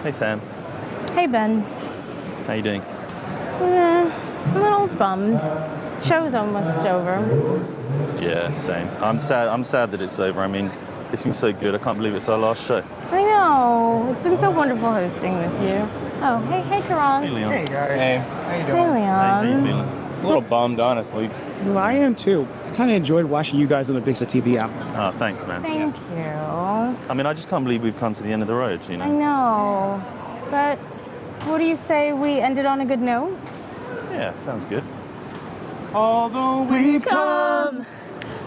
Hey Sam, Hey Ben. how you doing? I'm a little bummed. Show's almost over. Yeah, same. I'm sad that it's over. I mean, it's been so good. I can't believe it's our last show. I know. It's been so wonderful hosting with you. Oh, hey Jeroen. Hey Leon. Hey guys. Hey. How you Hey doing? Hey, how you Leon. feeling? A little bummed, honestly. Well, I am too. I kind of enjoyed watching you guys on the VIXA TV app. Oh, thanks, man. Thank you. I mean, I just can't believe we've come to the end of the road, you I know? know. But what do you say we ended on a good note? Yeah, sounds good. Although we've come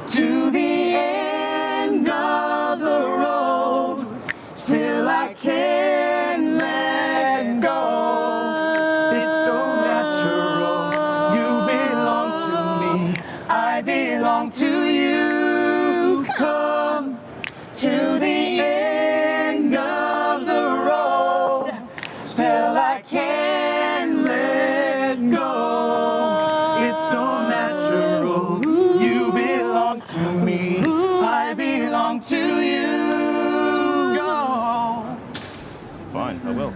to the end of the road, still I can't let go. It's so natural. You belong to me. I belong to you. Come to the end of the road, still I can't let go. It's so natural. You belong to me. I belong to you. Go. Fine, I will.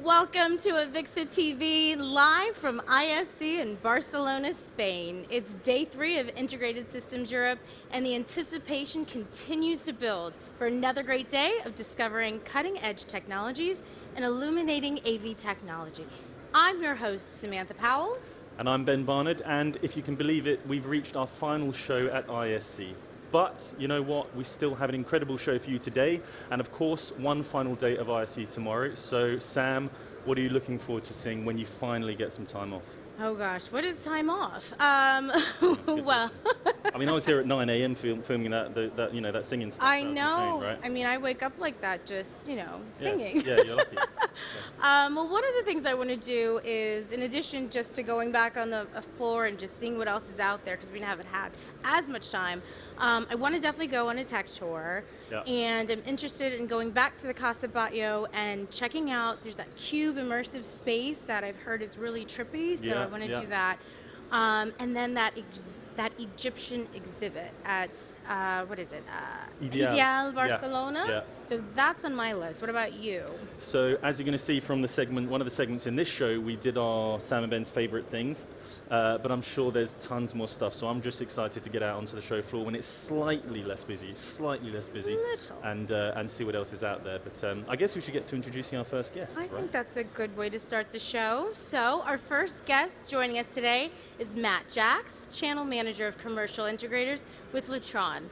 Welcome to Avixa TV, live from ISE in Barcelona, Spain. It's day 3 of Integrated Systems Europe, and the anticipation continues to build for another great day of discovering cutting-edge technologies and illuminating AV technology. I'm your host, Samantha Powell. And I'm Ben Barnard, and if you can believe it, we've reached our final show at ISE. But you know what? We still have an incredible show for you today, and of course, one final day of ISE tomorrow. So, Sam, what are you looking forward to seeing when you finally get some time off? Oh gosh, what is time off? Well, I mean, I was here at 9 a.m. filming that singing stuff. I That's know. insane, right? I mean, I wake up like that just, singing. Yeah, you're lucky. Well, one of the things I want to do is, in addition just to going back on the floor and just seeing what else is out there, because we haven't had as much time, I want to definitely go on a tech tour. Yeah. And I'm interested in going back to the Casa Batlló and checking out, there's that cube immersive space that I've heard is really trippy, so I want to do that. And then that Egyptian exhibit at, Ideal Barcelona. Yeah. So that's on my list. What about you? So as you're going to see from one of the segments in this show, we did our Sam and Ben's favorite things, but I'm sure there's tons more stuff. So I'm just excited to get out onto the show floor when it's slightly less busy, and see what else is out there. But I guess we should get to introducing our first guest. I think that's a good way to start the show. So our first guest joining us today is Matt Jacks, Channel Manager of Commercial Integrators with Lutron.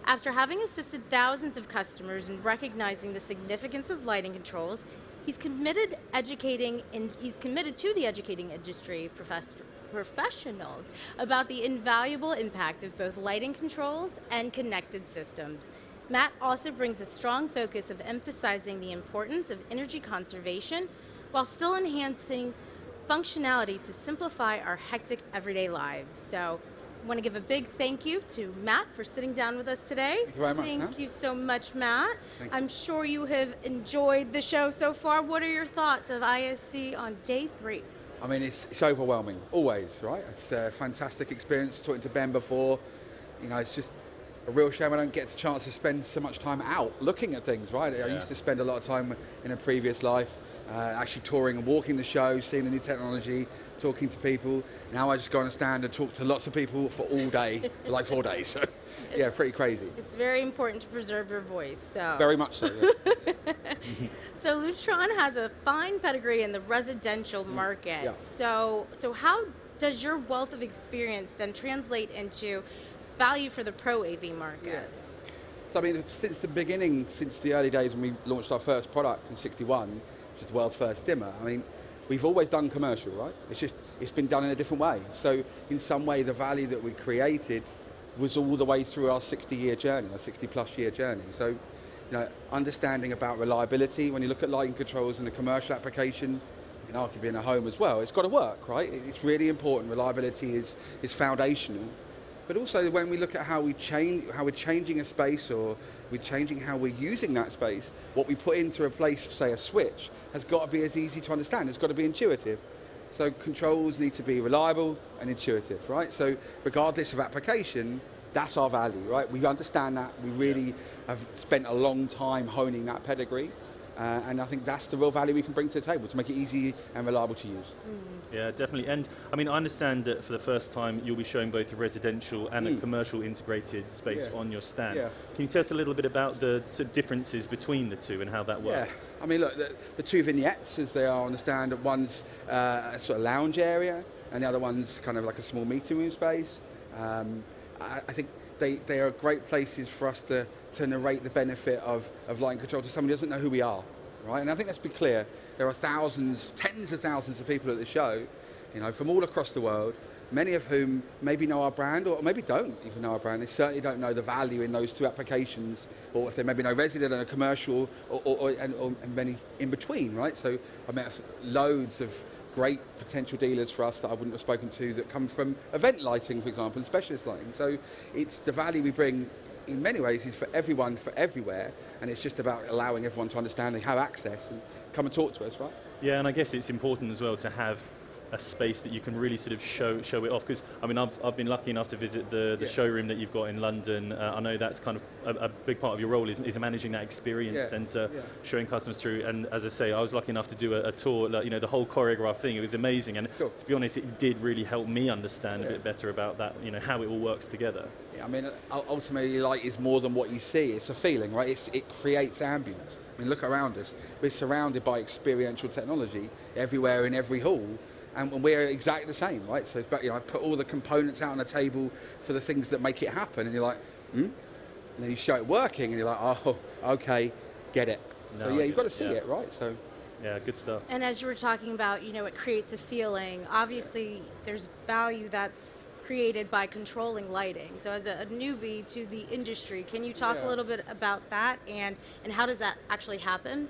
After having assisted thousands of customers in recognizing the significance of lighting controls, he's committed to educating industry professionals about the invaluable impact of both lighting controls and connected systems. Matt also brings a strong focus of emphasizing the importance of energy conservation while still enhancing functionality to simplify our hectic everyday lives. So I want to give a big thank you to Matt for sitting down with us today. Thank you very much, Thank you so much, Matt. Thank you. I'm sure you have enjoyed the show so far. What are your thoughts of ISE on day 3? I mean, it's overwhelming, always, right? It's a fantastic experience. Talking to Ben before, it's just a real shame I don't get the chance to spend so much time out looking at things, right? I used to spend a lot of time in a previous life actually touring and walking the show, seeing the new technology, talking to people. Now I just go on a stand and talk to lots of people for all day, for like 4 days. So, yeah, pretty crazy. It's very important to preserve your voice. So. Very much so, yes. So Lutron has a fine pedigree in the residential market. Yeah. So how does your wealth of experience then translate into value for the pro AV market? Yeah. So I mean, since the beginning, since the early days when we launched our first product in '61, which is the world's first dimmer, I mean, we've always done commercial, right? It's been done in a different way. So in some way, the value that we created was all the way through our 60-year journey, our 60-plus year journey. So understanding about reliability. When you look at lighting controls in a commercial application, arguably in a home as well, it's got to work, right? It's really important. Reliability is foundational. But also when we look at how we're changing a space, or we're changing how we're using that space, what we put in to replace, say, a switch, has got to be as easy to understand. It's got to be intuitive. So controls need to be reliable and intuitive, right? So regardless of application, that's our value, right? We understand that. We really have spent a long time honing that pedigree. And I think that's the real value we can bring to the table, to make it easy and reliable to use. Yeah, definitely. And I mean, I understand that for the first time you'll be showing both a residential and a commercial integrated space on your stand. Yeah. Can you tell us a little bit about the sort of differences between the two and how that works? Yeah, I mean, look, the two vignettes, as they are on the stand, one's a sort of lounge area, and the other one's kind of like a small meeting room space. I think they are great places for us to narrate the benefit of lighting control to somebody who doesn't know who we are, right? And I think let's be clear, there are thousands, tens of thousands of people at the show, from all across the world, many of whom maybe know our brand or maybe don't even know our brand. They certainly don't know the value in those two applications, or if they maybe know resident and a commercial, and many in between, right? So I met loads of great potential dealers for us that I wouldn't have spoken to that come from event lighting, for example, and specialist lighting. So it's the value we bring in many ways is for everyone, for everywhere, and it's just about allowing everyone to understand they have access and come and talk to us, right? Yeah, and I guess it's important as well to have a space that you can really sort of show it off, because I mean I've been lucky enough to visit the showroom that you've got in London. I know that's kind of a big part of your role is managing that experience and showing customers through. And as I say, I was lucky enough to do a tour, the whole choreograph thing. It was amazing, and to be honest, it did really help me understand a bit better about that, how it all works together. Yeah, I mean, ultimately light is more than what you see. It's a feeling, right? It creates ambience. I mean, look around us. We're surrounded by experiential technology everywhere in every hall. And we're exactly the same, right? So, I put all the components out on the table for the things that make it happen, and you're like, And then you show it working, and you're like, oh, okay, get it. So you've got to see it, right? So. Yeah, good stuff. And as you were talking about, it creates a feeling. Obviously, there's value that's created by controlling lighting. So as a newbie to the industry, can you talk a little bit about that, and how does that actually happen?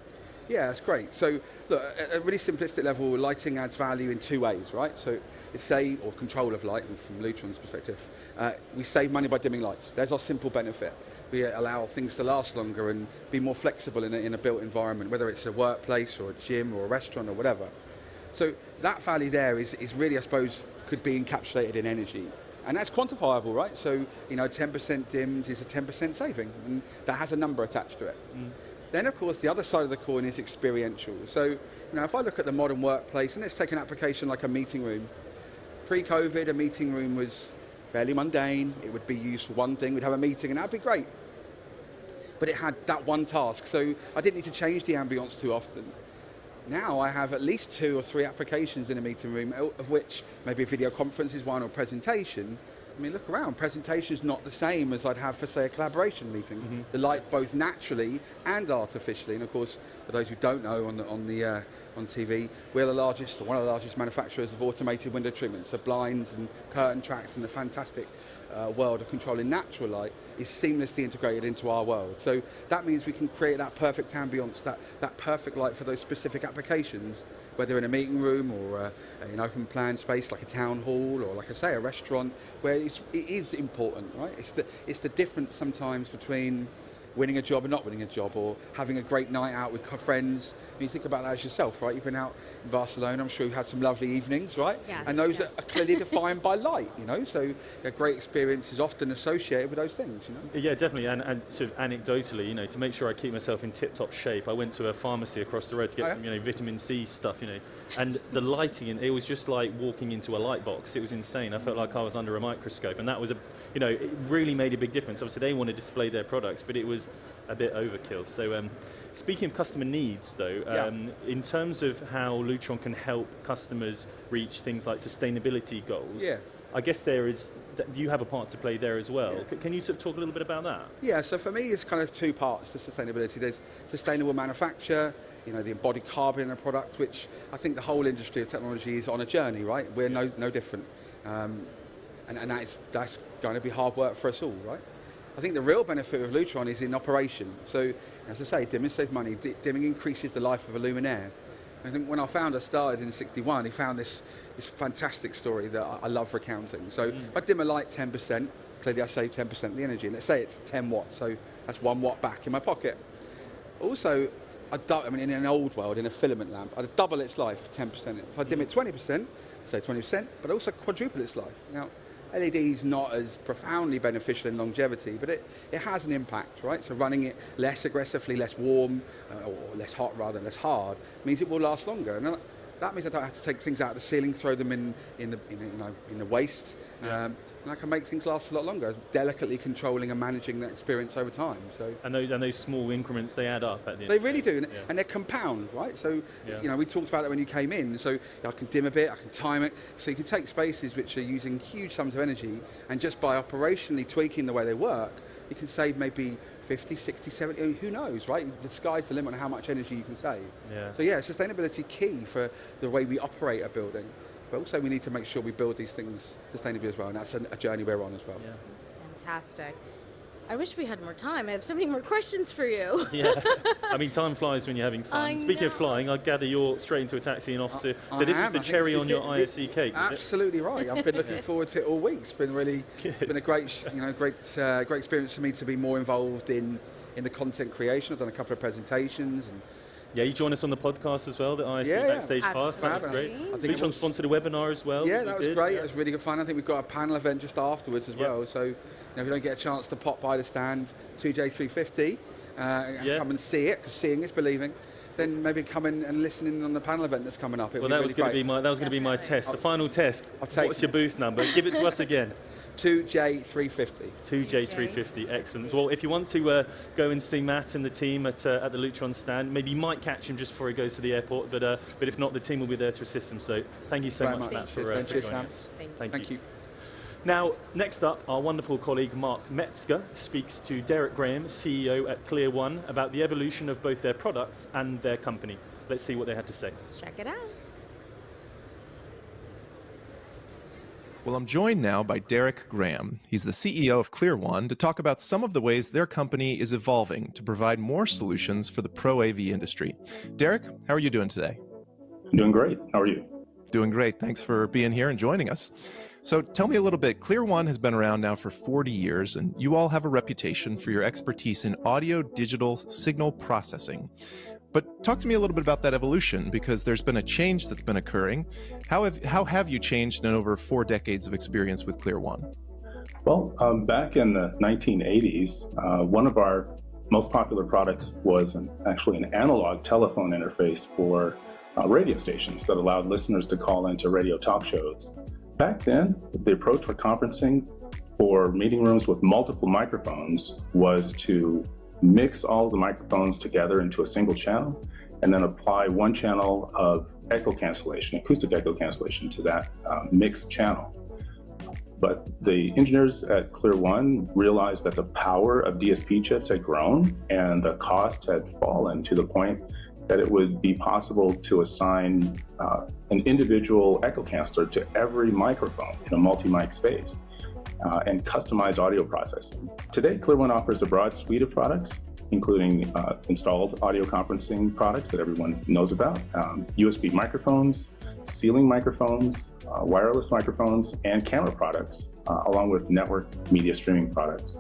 Yeah, that's great. So, look, at a really simplistic level, lighting adds value in two ways, right? So, or control of light, from Lutron's perspective, we save money by dimming lights. There's our simple benefit. We allow things to last longer and be more flexible in a built environment, whether it's a workplace or a gym or a restaurant or whatever. So that value there is really, I suppose, could be encapsulated in energy. And that's quantifiable, right? So, 10% dimmed is a 10% saving, and that has a number attached to it. Then, of course, the other side of the coin is experiential. So, if I look at the modern workplace, and let's take an application like a meeting room. Pre-COVID, a meeting room was fairly mundane. It would be used for one thing. We'd have a meeting, and that'd be great. But it had that one task, so I didn't need to change the ambience too often. Now I have at least 2 or 3 applications in a meeting room, of which maybe a video conference is one, or presentation. I mean, look around. Presentation is not the same as I'd have for, say, a collaboration meeting. The light both naturally and artificially. And of course, for those who don't know, on TV, we're the largest, or one of the largest manufacturers of automated window treatment. So blinds and curtain tracks, and the fantastic world of controlling natural light is seamlessly integrated into our world. So that means we can create that perfect ambience, that perfect light for those specific applications, whether in a meeting room or an open plan space like a town hall, or, like I say, a restaurant, where it is important, right? It's the difference sometimes between winning a job and not winning a job, or having a great night out with friends. And you think about that as yourself, right? You've been out in Barcelona, I'm sure you've had some lovely evenings, right? Yes, and those are clearly defined by light, so a great experience is often associated with those things, Yeah, definitely, and sort of anecdotally, to make sure I keep myself in tip-top shape, I went to a pharmacy across the road to get some, vitamin C stuff, and the lighting, it was just like walking into a light box. It was insane. I felt like I was under a microscope, and that was it really made a big difference. Obviously, they want to display their products, but it was a bit overkill. So speaking of customer needs, though, in terms of how Lutron can help customers reach things like sustainability goals, I guess you have a part to play there as well. Can you sort of talk a little bit about that? Yeah, so for me it's kind of 2 parts to sustainability. There's sustainable manufacture, the embodied carbon in a product, which I think the whole industry of technology is on a journey, right? We're no different. And that's going to be hard work for us all, right? I think the real benefit of Lutron is in operation. So, as I say, dimming saves money, dimming increases the life of a luminaire. I think when our founder started in '61, he found this fantastic story that I love recounting. So if I dim a light 10%, clearly I save 10% of the energy. And let's say it's 10 watts, so that's 1 watt back in my pocket. Also, in an old world, in a filament lamp, I'd double its life, 10%. If I dim it 20%, say 20%, but also quadruple its life. Now, LED is not as profoundly beneficial in longevity, but it has an impact, right? So running it less aggressively, less warm, or less hot rather, less hard, means it will last longer. And that means I don't have to take things out of the ceiling, throw them in the waste, and I can make things last a lot longer, delicately controlling and managing that experience over time. So and those small increments, they add up at the end. They really do, and they're compound, right? So we talked about that when you came in. So I can dim a bit, I can time it. So you can take spaces which are using huge sums of energy, and just by operationally tweaking the way they work, you can save maybe 50, 60, 70, who knows, right? The sky's the limit on how much energy you can save. Yeah. So sustainability key for the way we operate a building. But also we need to make sure we build these things sustainably as well, and that's a journey we're on as well. Yeah. That's fantastic. I wish we had more time. I have so many more questions for you. Yeah, I mean, time flies when you're having fun. Speaking of flying, I gather you're straight into a taxi and off to... So this was the cherry on your ISE cake, absolutely right. I've been looking forward to it all week. It's been really been a great experience for me to be more involved in the content creation. I've done a couple of presentations. And yeah, you joined us on the podcast as well, the ISE Backstage Pass. That was great. Lutron sponsored a webinar as well. Yeah, that was great. It was really good fun. I think we've got a panel event just afterwards as well. So if you don't get a chance to pop by the stand, 2J350, come and see it, because seeing is believing. Then maybe come in and listen in on the panel event that's coming up. That was going to be my test, the final test. What's your booth number? Give it to us again. 2J350. 2J350, excellent. Well, if you want to go and see Matt and the team at the Lutron stand, maybe you might catch him just before he goes to the airport, but if not, the team will be there to assist him. So thank you so much, Matt, for joining us. Thank you. Now, next up, our wonderful colleague Mark Metzger speaks to Derek Graham, CEO at Clear One, about the evolution of both their products and their company. Let's see what they had to say. Let's check it out. Well, I'm joined now by Derek Graham. He's the CEO of Clear One to talk about some of the ways their company is evolving to provide more solutions for the Pro AV industry. Derek, how are you doing today? I'm doing great. How are you? Doing great. Thanks for being here and joining us. So tell me a little bit. Clear One has been around now for 40 years, and you all have a reputation for your expertise in audio digital signal processing. But talk to me a little bit about that evolution, because there's been a change that's been occurring. How have you changed in over 4 decades of experience with Clear One? Well, back in the 1980s, one of our most popular products was actually an analog telephone interface for radio stations that allowed listeners to call into radio talk shows. Back then, the approach for conferencing for meeting rooms with multiple microphones was to mix all of the microphones together into a single channel and then apply one channel of echo cancellation, acoustic echo cancellation, to that mixed channel. But the engineers at Clear One realized that the power of DSP chips had grown and the cost had fallen to the point that it would be possible to assign an individual echo canceller to every microphone in a multi-mic space and customize audio processing. Today, Clear One offers a broad suite of products, including installed audio conferencing products that everyone knows about, USB microphones, ceiling microphones, wireless microphones, and camera products, along with network media streaming products.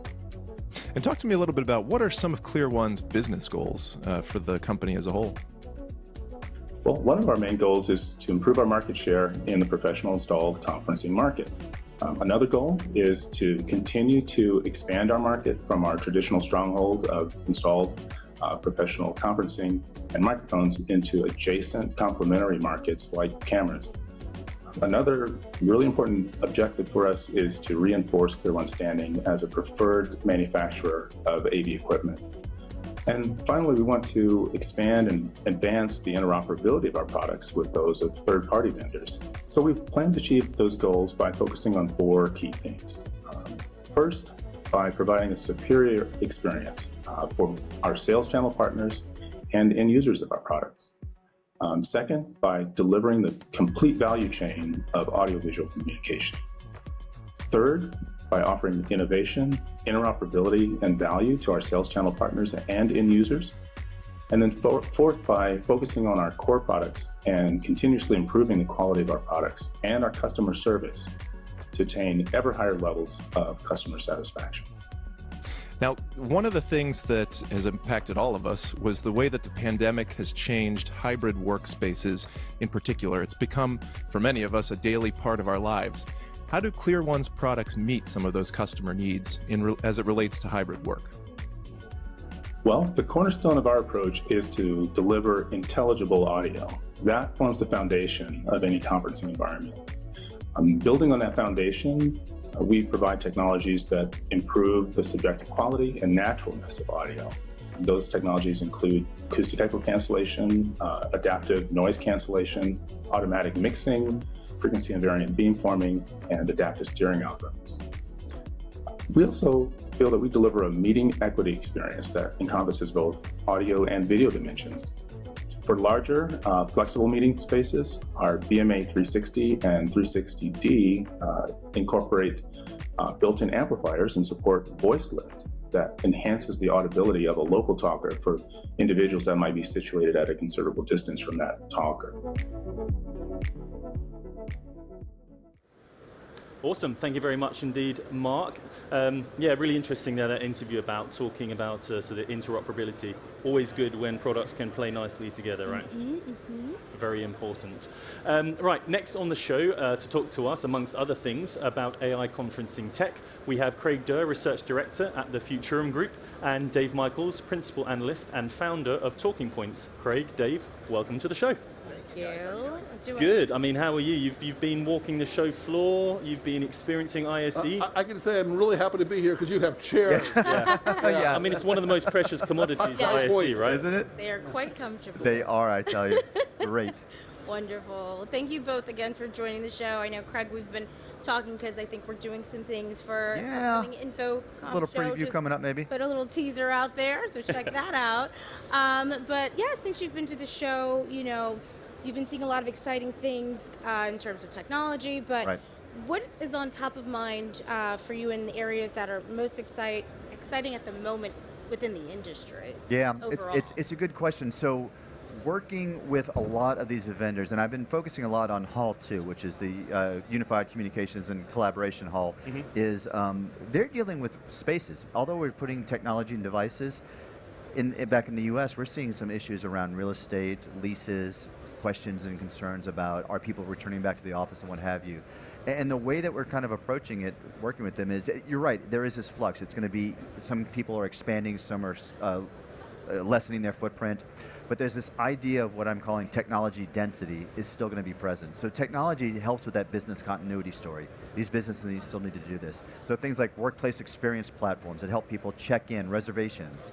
And talk to me a little bit about what are some of Clear One's business goals for the company as a whole? Well, one of our main goals is to improve our market share in the professional installed conferencing market. Another goal is to continue to expand our market from our traditional stronghold of installed professional conferencing and microphones into adjacent complementary markets like cameras. Another really important objective for us is to reinforce Clear One's standing as a preferred manufacturer of AV equipment. And finally, we want to expand and advance the interoperability of our products with those of third-party vendors. So we've planned to achieve those goals by focusing on 4 key things. First, by providing a superior experience for our sales channel partners and end users of our products. Second, by delivering the complete value chain of audiovisual communication. Third, by offering innovation, interoperability, and value to our sales channel partners and end users. And then fourth, by focusing on our core products and continuously improving the quality of our products and our customer service to attain ever higher levels of customer satisfaction. Now, one of the things that has impacted all of us was the way that the pandemic has changed hybrid workspaces in particular. It's become, for many of us, a daily part of our lives. How do ClearOne's products meet some of those customer needs as it relates to hybrid work? Well, the cornerstone of our approach is to deliver intelligible audio. That forms the foundation of any conferencing environment. Building on that foundation, we provide technologies that improve the subjective quality and naturalness of audio. Those technologies include acoustic echo cancellation, adaptive noise cancellation, automatic mixing, frequency invariant beamforming, and adaptive steering algorithms. We also feel that we deliver a meeting equity experience that encompasses both audio and video dimensions. For larger, flexible meeting spaces, our BMA 360 and 360D incorporate built-in amplifiers and support voice lift that enhances the audibility of a local talker for individuals that might be situated at a considerable distance from that talker. Awesome, thank you very much indeed, Mark. Yeah, really interesting there, that interview about talking about sort of interoperability. Always good when products can play nicely together, right? Very important. Right, next on the show to talk to us, amongst other things, about AI conferencing tech, we have Craig Durr, Research Director at the Futurum Group, and Dave Michels, Principal Analyst and Founder of Talking Points. Craig, Dave, welcome to the show. Good. I mean, how are you? You've been walking the show floor. You've been experiencing ISE. I can say I'm really happy to be here because you have chairs. Yeah. I mean, it's one of the most precious commodities at ISE, right? Isn't it? They are quite comfortable. They are, I tell you. Great. Wonderful. Thank you both again for joining the show. I know, Craig, we've been talking because I think we're doing some things for upcoming info. A little preview just coming up, maybe. Put a little teaser out there, so check that out. But yeah, since you've been to the show, you know, you've been seeing a lot of exciting things in terms of technology, but what is on top of mind for you in the areas that are most exciting at the moment within the industry? Yeah, overall? it's a good question. So working with a lot of these vendors, and I've been focusing a lot on Hall 2, which is the Unified Communications and Collaboration Hall, is they're dealing with spaces. Although we're putting technology and devices, back in the US, we're seeing some issues around real estate, leases, questions and concerns about are people returning back to the office and what have you. And the way that we're kind of approaching it, working with them, is, you're right, there is this flux. It's going to be, some people are expanding, some are lessening their footprint, but there's this idea of what I'm calling technology density is still going to be present. So technology helps with that business continuity story. These businesses still need to do this. So things like workplace experience platforms that help people check in, reservations,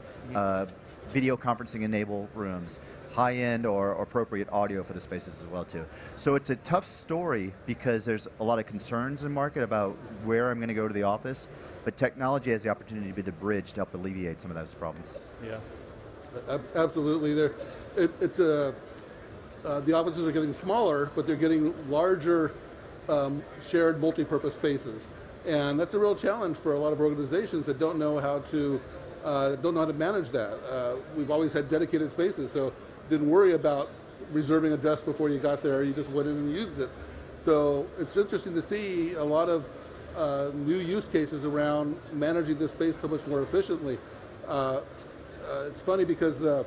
video conferencing enable rooms, high-end or appropriate audio for the spaces as well too. So it's a tough story because there's a lot of concerns in the market about where I'm going to go to the office, but technology has the opportunity to be the bridge to help alleviate some of those problems. Yeah, absolutely. The offices are getting smaller, but they're getting larger shared multi-purpose spaces, and that's a real challenge for a lot of organizations that don't know how to manage that. We've always had dedicated spaces, so didn't worry about reserving a desk before you got there. You just went in and used it. So it's interesting to see a lot of new use cases around managing this space so much more efficiently. It's funny because the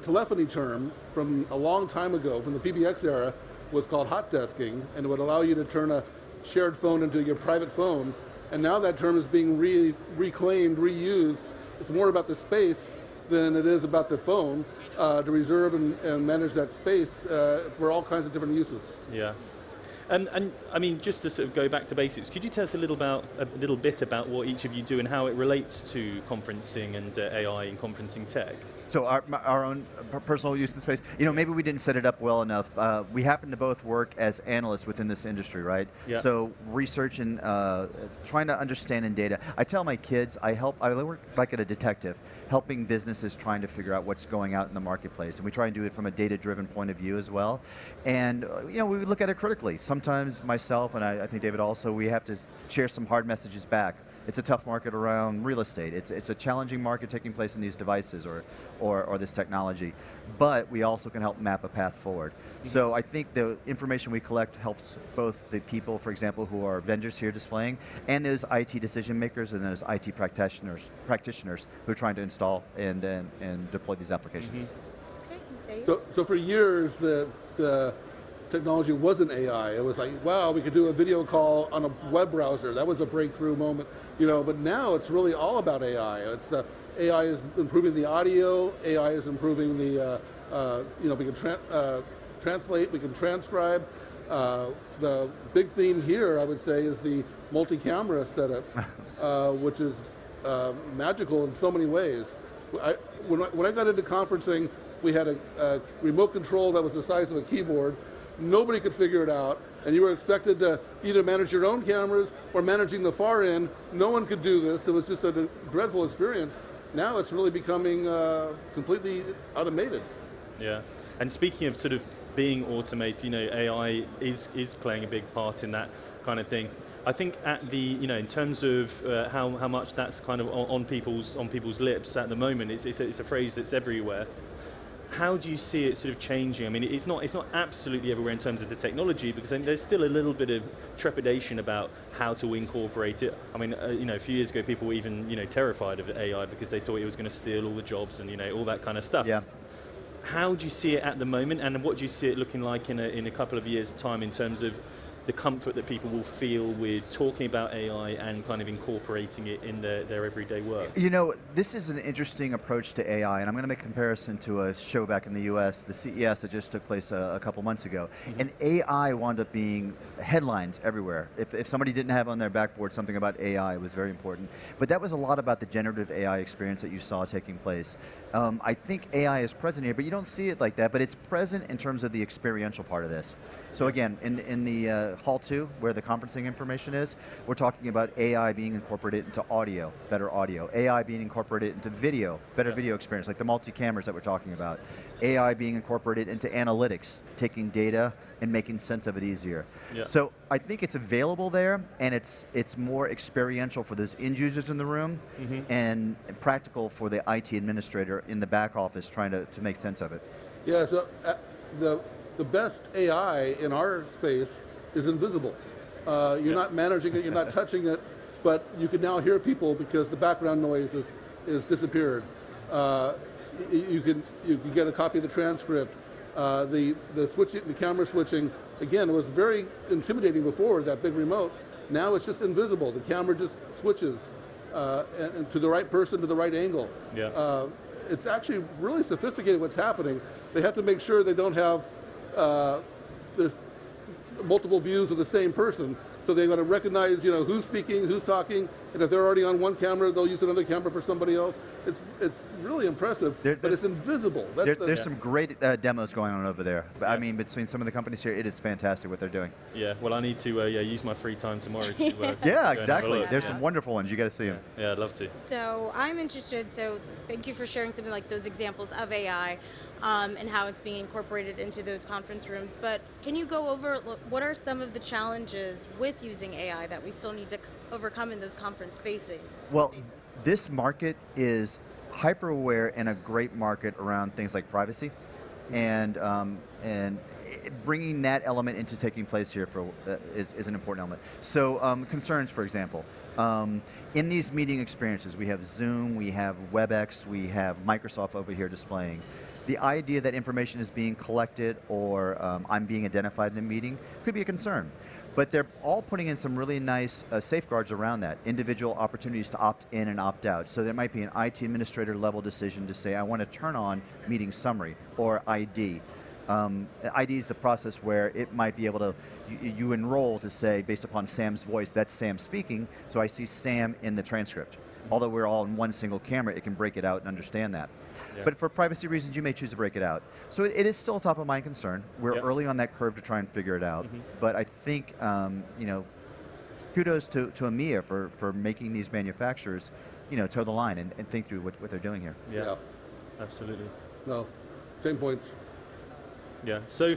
telephony term from a long time ago, from the PBX era, was called hot desking, and it would allow you to turn a shared phone into your private phone. And now that term is being reclaimed, reused. It's more about the space than it is about the phone, to reserve and manage that space for all kinds of different uses. Yeah. And I mean, just to sort of go back to basics, could you tell us a little bit about what each of you do and how it relates to conferencing and AI and conferencing tech? So our own personal use of the space, maybe we didn't set it up well enough. We happen to both work as analysts within this industry, right? Yeah. So research and trying to understand in data. I tell my kids, I work like a detective, helping businesses trying to figure out what's going out in the marketplace. And we try and do it from a data-driven point of view as well. And we look at it critically. Sometimes myself, and I think David also, we have to share some hard messages back. It's a tough market around real estate. It's a challenging market taking place in these devices or this technology. But we also can help map a path forward. Mm-hmm. So I think the information we collect helps both the people, for example, who are vendors here displaying, and those IT decision makers and those IT practitioners who are trying to install and deploy these applications. Mm-hmm. Okay, Dave? So for years, the technology wasn't AI. It was like, wow, we could do a video call on a web browser. That was a breakthrough moment, but now it's really all about AI. AI is improving the audio, AI is improving the, we can translate, we can transcribe. The big theme here, I would say, is the multi-camera setup, which is magical in so many ways. When I got into conferencing, we had a remote control that was the size of a keyboard. Nobody could figure it out, and you were expected to either manage your own cameras or managing the far end. No one could do this. It was just a dreadful experience. Now it's really becoming completely automated. Yeah, and speaking of sort of being automated, AI is playing a big part in that kind of thing. I think at the, in terms of how much that's kind of on people's lips at the moment, it's a phrase that's everywhere. How do you see it sort of changing? I mean, it's not absolutely everywhere in terms of the technology, because there's still a little bit of trepidation about how to incorporate it. I mean, a few years ago, people were even terrified of AI because they thought it was going to steal all the jobs and all that kind of stuff. Yeah. How do you see it at the moment, and what do you see it looking like in a couple of years' time in terms of the comfort that people will feel with talking about AI and kind of incorporating it in their everyday work? This is an interesting approach to AI, and I'm going to make a comparison to a show back in the US, the CES that just took place a couple months ago. Mm-hmm. And AI wound up being headlines everywhere. If somebody didn't have on their backboard something about AI, it was very important. But that was a lot about the generative AI experience that you saw taking place. I think AI is present here, but you don't see it like that, but it's present in terms of the experiential part of this. So again, in the Hall 2, where the conferencing information is, we're talking about AI being incorporated into audio, better audio. AI being incorporated into video, better video experience, like the multi-cameras that we're talking about. AI being incorporated into analytics, taking data and making sense of it easier. Yeah. So I think it's available there, and it's more experiential for those end users in the room, mm-hmm. and practical for the IT administrator in the back office trying to make sense of it. Yeah, so the best AI in our space is invisible. You're not managing it, you're not touching it, but you can now hear people because the background noise is disappeared. You can get a copy of the transcript. The camera switching, again, it was very intimidating before, that big remote. Now it's just invisible. The camera just switches and to the right person, to the right angle. Yeah. It's actually really sophisticated what's happening. They have to make sure they don't have there's multiple views of the same person. So they're going to recognize, who's speaking, who's talking, and if they're already on one camera, they'll use another camera for somebody else. It's really impressive, but it's invisible. There's some great demos going on over there. Yeah. I mean, between some of the companies here, it is fantastic what they're doing. Yeah, well, I need to use my free time tomorrow to yeah, exactly. There's some wonderful ones. You got to see them. Yeah, I'd love to. So I'm interested, so thank you for sharing something like those examples of AI. And how it's being incorporated into those conference rooms. But can you go over what are some of the challenges with using AI that we still need to overcome in those conference spaces? Well, this market is hyper aware and a great market around things like privacy, and bringing that element into taking place here is an important element. So concerns, for example. In these meeting experiences, we have Zoom, we have WebEx, we have Microsoft over here displaying. The idea that information is being collected or I'm being identified in a meeting could be a concern. But they're all putting in some really nice safeguards around that, individual opportunities to opt in and opt out. So there might be an IT administrator level decision to say, I want to turn on meeting summary or ID. ID is the process where it might be able to, you enroll to say, based upon Sam's voice, that's Sam speaking, so I see Sam in the transcript. Although we're all in one single camera, it can break it out and understand that. Yeah. But for privacy reasons, you may choose to break it out. So it is still a top of mind concern. We're early on that curve to try and figure it out. But I think, you know, kudos to EMEA for making these manufacturers, you know, toe the line and think through what they're doing here. Yeah, absolutely. No, same points. Yeah, so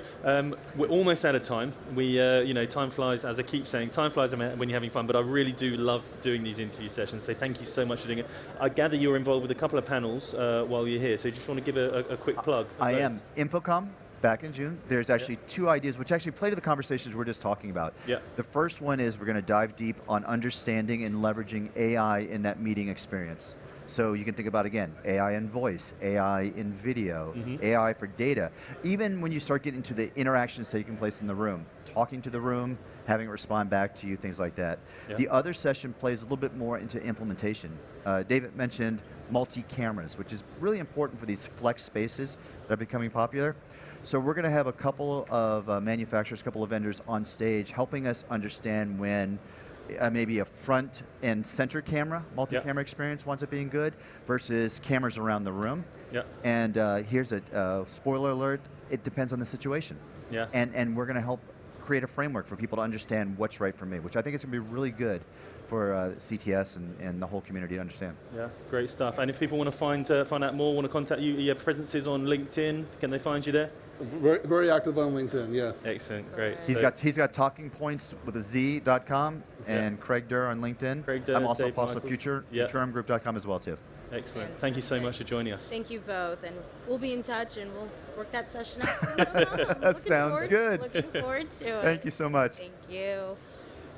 we're almost out of time. We, you know, time flies, as I keep saying, time flies when you're having fun, but I really do love doing these interview sessions, so thank you so much for doing it. I gather you're involved with a couple of panels while you're here, so you just want to give a quick plug. I am. Infocom, back in June. There's actually two ideas which actually play to the conversations we're just talking about. Yeah. The first one is we're going to dive deep on understanding and leveraging AI in that meeting experience. So you can think about, again, AI in voice, AI in video, AI for data. Even when you start getting to the interactions taking place in the room, talking to the room, having it respond back to you, things like that. Yeah. The other session plays a little bit more into implementation. David mentioned multi-cameras, which is really important for these flex spaces that are becoming popular. So we're going to have a couple of manufacturers, a couple of vendors on stage helping us understand when maybe a front and center camera, multi-camera experience winds up being good versus cameras around the room. Yeah. And here's a spoiler alert, it depends on the situation. Yeah. And we're going to help create a framework for people to understand what's right for me, which I think is going to be really good for CTS and the whole community to understand. Yeah, great stuff. And if people want to find out more, want to contact you, you have presences on LinkedIn, can they find you there? Very, very active on LinkedIn, yes. Excellent, great. He's got talking points with a Z.com and Craig Durr on LinkedIn. Craig Durr, I'm also Dave Michels. futurumgroup.com as well too. Excellent. Thank you so much for joining us. Thank you both, and we'll be in touch and we'll work that session out. That sounds good. Looking forward to it. Thank you so much. Thank you.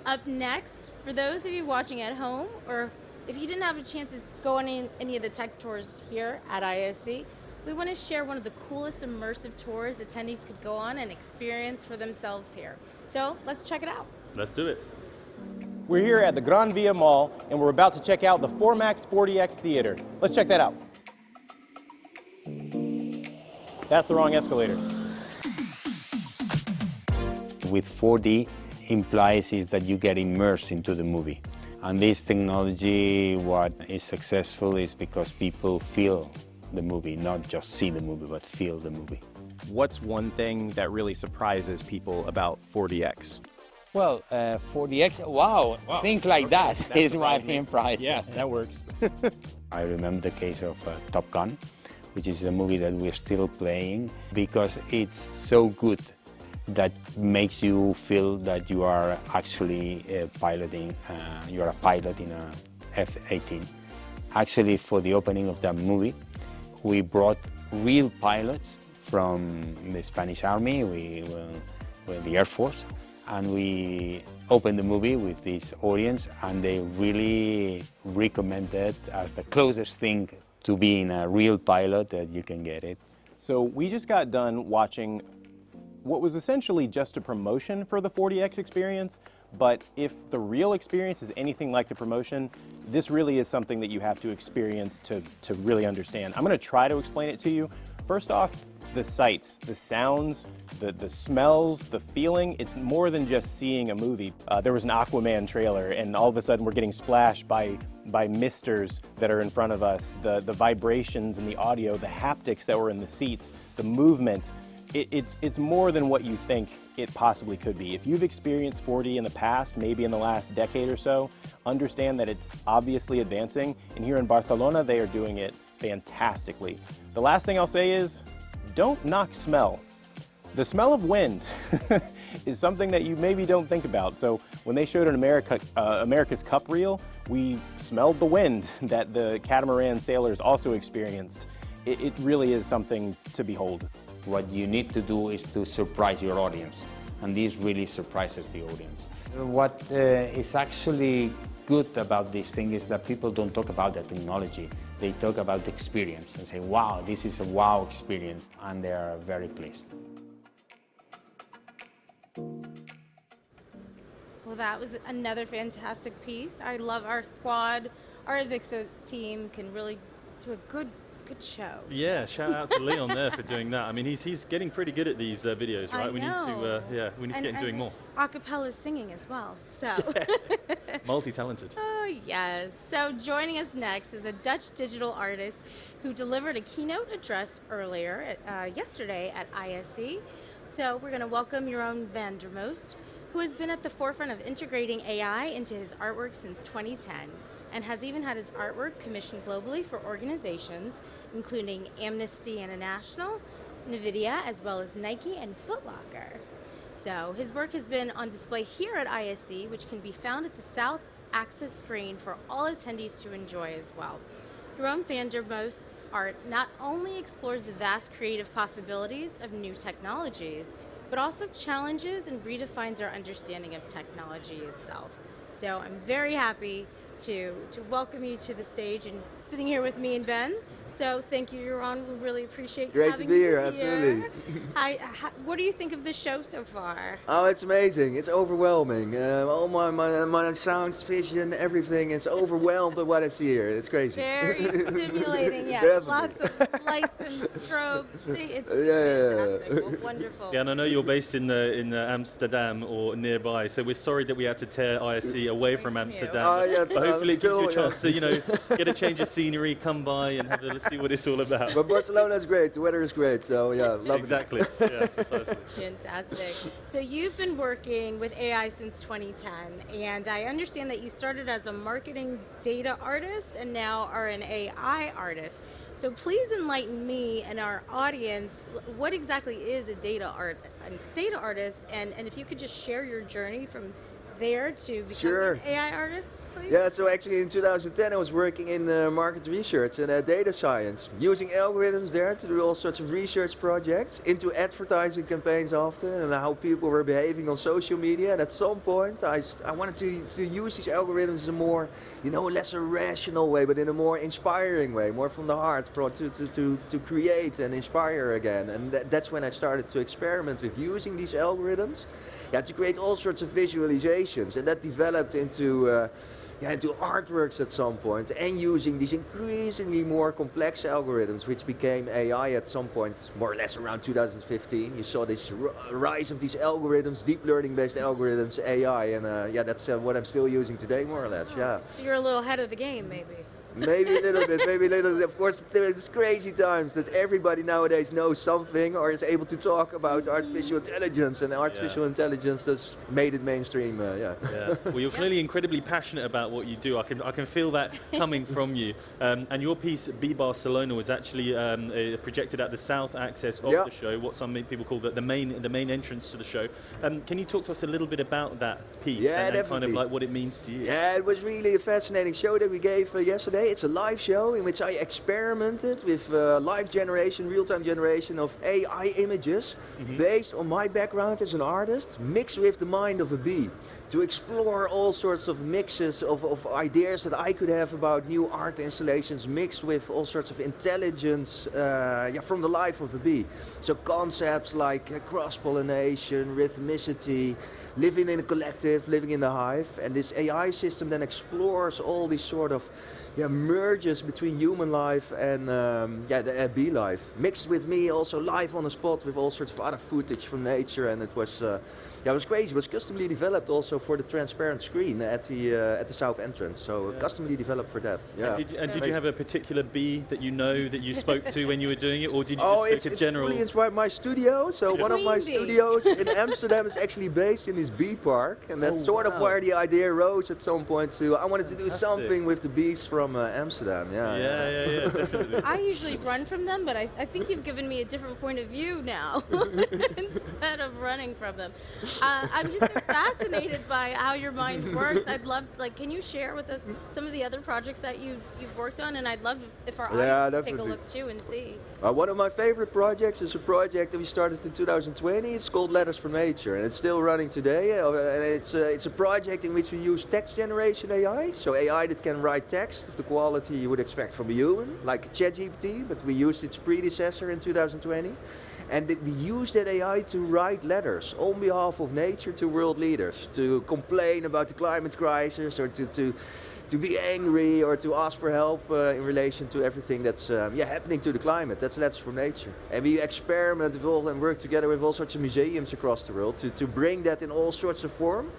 Up next, for those of you watching at home, or if you didn't have a chance to go on any of the tech tours here at ISE, we want to share one of the coolest immersive tours attendees could go on and experience for themselves here. So let's check it out. Let's do it. We're here at the Gran Via Mall, and we're about to check out the Formax 40X Theater. Let's check that out. That's the wrong escalator. With 4D implies is that you get immersed into the movie. And this technology, what is successful is because people feel the movie, not just see the movie, but feel the movie. What's one thing that really surprises people about 4DX? Well, 4DX, wow, things like that is what I'm proud. Yeah, that works. I remember the case of Top Gun, which is a movie that we're still playing because it's so good that makes you feel that you are actually piloting, you are a pilot in a F-18. Actually, for the opening of that movie, we brought real pilots from the Spanish Army, we were the Air Force, and we opened the movie with this audience, and they really recommended as the closest thing to being a real pilot that you can get it. So we just got done watching what was essentially just a promotion for the 4DX experience, but if the real experience is anything like the promotion, this really is something that you have to experience to really understand. I'm going to try to explain it to you. First off, the sights, the sounds, the smells, the feeling, it's more than just seeing a movie. There was an Aquaman trailer, and all of a sudden we're getting splashed by misters that are in front of us, the vibrations and the audio, the haptics that were in the seats, the movement. It's more than what you think it possibly could be. If you've experienced 4D in the past, maybe in the last decade or so, understand that it's obviously advancing, and here in Barcelona, they are doing it fantastically. The last thing I'll say is, don't knock smell. The smell of wind is something that you maybe don't think about. So when they showed an America's Cup reel, we smelled the wind that the catamaran sailors also experienced. It really is something to behold. What you need to do is to surprise your audience, and this really surprises the audience. What is actually good about this thing is that people don't talk about the technology, they talk about the experience and say, wow, this is a wow experience, and they are very pleased. Well, that was another fantastic piece. I love our squad. Our Avixo team can really do a good good show. Yeah, shout out to Leon there for doing that. I mean, he's getting pretty good at these videos, right? I We need know. to we need to get him doing more. Acapella singing as well. So Multi-talented. Oh yes. So joining us next is a Dutch digital artist who delivered a keynote address earlier yesterday at ISE. So we're going to welcome Jeroen van der Most, who has been at the forefront of integrating AI into his artwork since 2010 and has even had his artwork commissioned globally for organizations including Amnesty International, NVIDIA, as well as Nike and Foot Locker. So his work has been on display here at ISE, which can be found at the South Access screen for all attendees to enjoy as well. Jeroen van der Most's art not only explores the vast creative possibilities of new technologies, but also challenges and redefines our understanding of technology itself. So I'm very happy to welcome you to the stage and sitting here with me and Ben. So thank you, Jeroen. We really appreciate Great having to be here, you absolutely. What do you think of the show so far? Oh, it's amazing. It's overwhelming. All my sounds, vision, everything, it's overwhelmed by what I see here. It's crazy. Very stimulating, yeah. Definitely. Lots of lights and strobe. It's fantastic. Well, wonderful. Yeah, and I know you're based in Amsterdam or nearby, so we're sorry that we had to tear ISE away from Amsterdam. Oh, yeah, but hopefully it gives you a still, chance to, get a change of scenery, come by and have a see what it's all about. But Barcelona is great. The weather is great. So yeah, love exactly. Yeah, precisely. Fantastic. So you've been working with AI since 2010, and I understand that you started as a marketing data artist and now are an AI artist. So please enlighten me and our audience, what exactly is a data artist, and if you could just share your journey from there to become an AI artist, please? Yeah, so actually in 2010 I was working in market research and data science, using algorithms there to do all sorts of research projects into advertising campaigns often and how people were behaving on social media. And at some point I wanted to use these algorithms in a more, less a rational way, but in a more inspiring way, more from the heart, to create and inspire again. And that's when I started to experiment with using these algorithms. Yeah, to create all sorts of visualizations, and that developed into artworks at some point, and using these increasingly more complex algorithms, which became AI at some point, more or less around 2015. You saw this rise of these algorithms, deep learning-based algorithms, AI, and that's what I'm still using today, more or less. Yeah. So you're a little ahead of the game, maybe. Maybe a little bit, maybe a little bit. Of course, there's crazy times that everybody nowadays knows something or is able to talk about artificial intelligence, and artificial intelligence has made it mainstream. Yeah. Well, you're clearly incredibly passionate about what you do. I can feel that coming from you. And your piece, Be Barcelona, was actually projected at the South Access of the show, what some people call the main entrance to the show. Can you talk to us a little bit about that piece and kind of like what it means to you? Yeah, it was really a fascinating show that we gave yesterday. It's a live show in which I experimented with live generation, real-time generation of AI images based on my background as an artist, mixed with the mind of a bee, to explore all sorts of mixes of ideas that I could have about new art installations, mixed with all sorts of intelligence from the life of a bee. So concepts like cross-pollination, rhythmicity, living in a collective, living in the hive, and this AI system then explores all these sort of merges between human life and the bee life, mixed with me also live on the spot with all sorts of other footage from nature, and it was crazy. It was customly developed also for the transparent screen at the south entrance, so customly developed for that. Yeah. And did you have a particular bee that that you spoke to when you were doing it, or did you just take a general? It's fully inspired my studio. So one of my studios in Amsterdam is actually based in this bee park, and that's where the idea rose at some point. I wanted to do something with the bees from Amsterdam. Yeah, definitely. I usually run from them, but I think you've given me a different point of view now instead of running from them. I'm just so fascinated by how your mind works. I'd love, can you share with us some of the other projects that you've worked on? And I'd love if our audience could take a look too and see. One of my favorite projects is a project that we started in 2020. It's called Letters from Nature, and it's still running today. And it's a project in which we use text generation AI, so AI that can write text of the quality you would expect from a human, like ChatGPT, but we used its predecessor in 2020. And we use that AI to write letters on behalf of nature to world leaders, to complain about the climate crisis, or to be angry, or to ask for help in relation to everything that's happening to the climate. That's letters from nature. And we experiment with all and work together with all sorts of museums across the world to bring that in all sorts of form.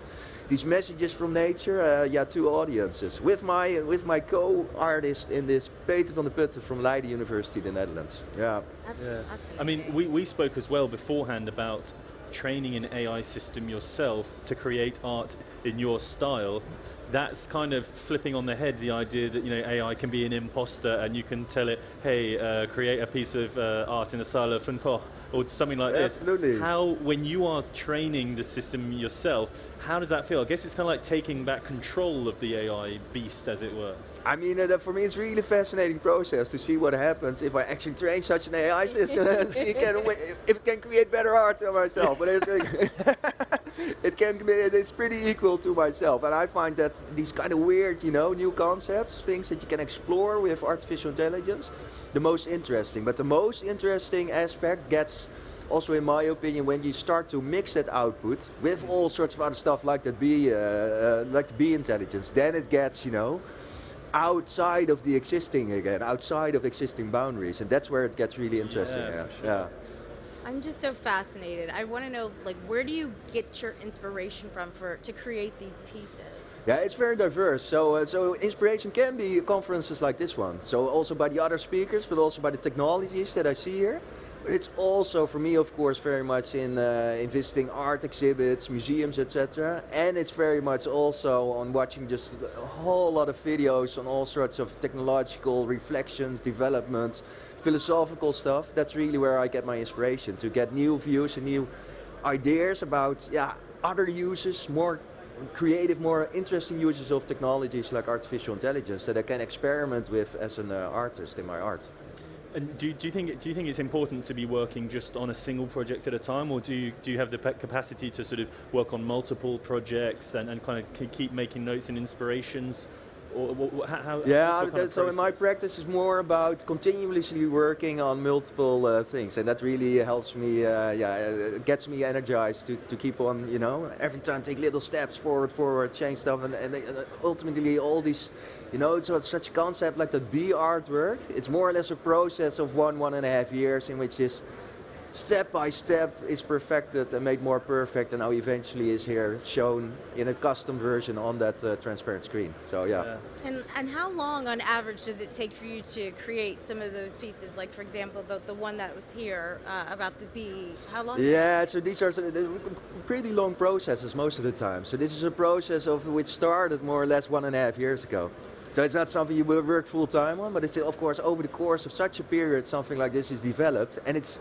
These messages from nature, to audiences. With my co-artist in this, Peter van der Putten from Leiden University, the Netherlands. Yeah. That's awesome. I mean, we spoke as well beforehand about training an AI system yourself to create art in your style. That's kind of flipping on the head the idea that, you know, AI can be an imposter and you can tell it, hey, create a piece of art in the style of Van Gogh or something like this. Absolutely. How, when you are training the system yourself, how does that feel? I guess it's kind of like taking back control of the AI beast, as it were. I mean, for me, it's really fascinating process to see what happens if I actually train such an AI system and see if it can create better art than myself. But it's pretty equal to myself, and I find that these kind of weird, new concepts, things that you can explore with artificial intelligence, the most interesting. But the most interesting aspect gets, also in my opinion, when you start to mix that output with all sorts of other stuff like the bee intelligence, then it gets, outside of the existing again, outside of existing boundaries, and that's where it gets really interesting. Yeah. I'm just so fascinated. I want to know, like, where do you get your inspiration from to create these pieces? Yeah, it's very diverse. So inspiration can be conferences like this one. So also by the other speakers, but also by the technologies that I see here. But it's also, for me, of course, very much in visiting art exhibits, museums, etc. And it's very much also on watching just a whole lot of videos on all sorts of technological reflections, developments, philosophical stuff. That's really where I get my inspiration, to get new views and new ideas about other uses, more creative, more interesting uses of technologies like artificial intelligence that I can experiment with as an artist in my art. And do you think it's important to be working just on a single project at a time, or do you have the capacity to sort of work on multiple projects and kind of keep making notes and inspirations? Or so in my practice is more about continuously working on multiple things, and that really helps me, gets me energized to keep on, every time take little steps forward, change stuff, and ultimately all these, so it's such a concept like the bee artwork. It's more or less a process of 1.5 years in which this step by step is perfected and made more perfect, and now eventually is here shown in a custom version on that transparent screen. So And how long on average does it take for you to create some of those pieces? Like, for example, the one that was here about the bee. How long? Yeah, so these are pretty long processes most of the time. So this is a process which started more or less 1.5 years ago. So it's not something you will work full time on, but it's of course over the course of such a period something like this is developed, and it's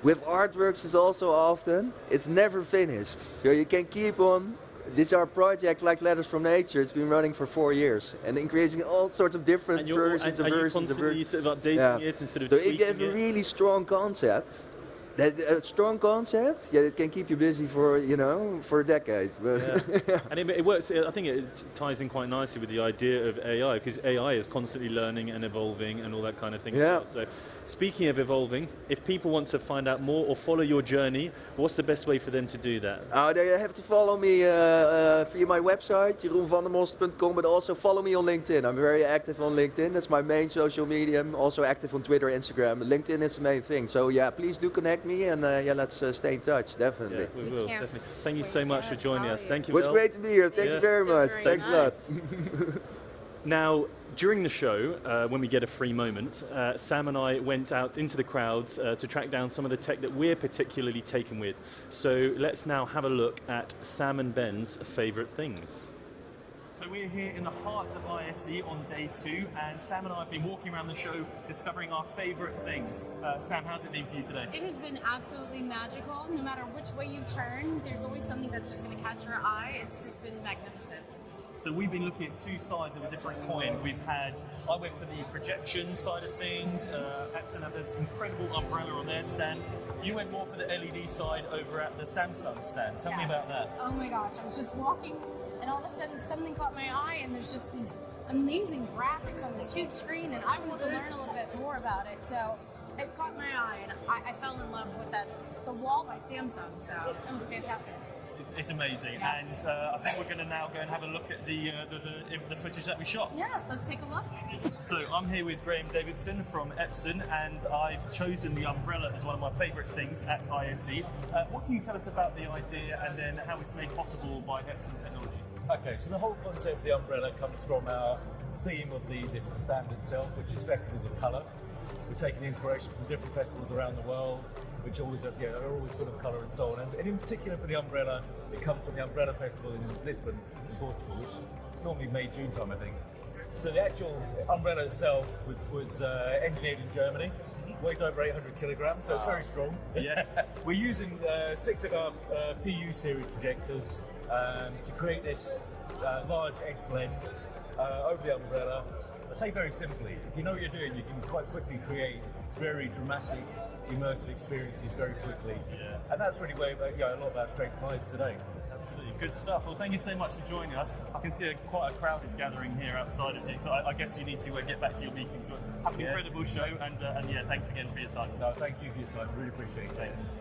with artworks is also often it's never finished. So you can keep on. These are projects like Letters from Nature. It's been running for 4 years and increasing all sorts of different versions. And you're constantly sort of updating it and sort of so tweaking if you have a really strong concept, it can keep you busy for for decades. And it works. I think it ties in quite nicely with the idea of AI, because AI is constantly learning and evolving and all that kind of thing. Yeah. So, speaking of evolving, if people want to find out more or follow your journey, what's the best way for them to do that? They have to follow me via my website, jeroenvandermost.com, but also follow me on LinkedIn. I'm very active on LinkedIn. That's my main social medium. Also active on Twitter, Instagram. LinkedIn is the main thing. So please do connect me, and let's stay in touch, definitely. Yeah, we will, definitely. Thank you so much for joining us. Thank you, It was great to be here. Thank you very much. Thanks a lot. Now, during the show, when we get a free moment, Sam and I went out into the crowds to track down some of the tech that we're particularly taken with. So let's now have a look at Sam and Ben's favourite things. So we're here in the heart of ISE on day 2, and Sam and I have been walking around the show discovering our favourite things. Sam, how's it been for you today? It has been absolutely magical. No matter which way you turn, there's always something that's just going to catch your eye. It's just been magnificent. So we've been looking at two sides of a different coin. I went for the projection side of things. Epson had this incredible umbrella on their stand. You went more for the LED side over at the Samsung stand. Tell me about that. Oh my gosh, I was just walking and all of a sudden something caught my eye, and there's just these amazing graphics on this huge screen, and I wanted to learn a little bit more about it. So it caught my eye, and I fell in love with the wall by Samsung. So it was fantastic. It's amazing, and I think we're going to now go and have a look at the footage that we shot. Yes, let's take a look. So I'm here with Graham Davidson from Epson, and I've chosen the umbrella as one of my favourite things at ISE. What can you tell us about the idea and then how it's made possible by Epson technology? Okay, so the whole concept of the umbrella comes from our theme of this stand itself, which is Festivals of Colour. We're taking inspiration from different festivals around the world, which always are always full of colour and so on. And in particular for the umbrella, it comes from the Umbrella Festival in Lisbon, in Portugal, which is normally May, June time, I think. So the actual umbrella itself was engineered in Germany, weighs over 800 kilograms, so it's very strong. Yes. We're using 6 of our PU series projectors to create this large edge blend over the umbrella. I say very simply, if you know what you're doing, you can quite quickly create very dramatic, immersive experiences very quickly. Yeah. And that's really where a lot of our strength lies today. Absolutely, good stuff. Well, thank you so much for joining us. I can see quite a crowd is gathering here outside of you, so I guess you need to get back to your meeting to have an incredible show. And yeah, thanks again for your time. No, thank you for your time. Really appreciate it. Thanks.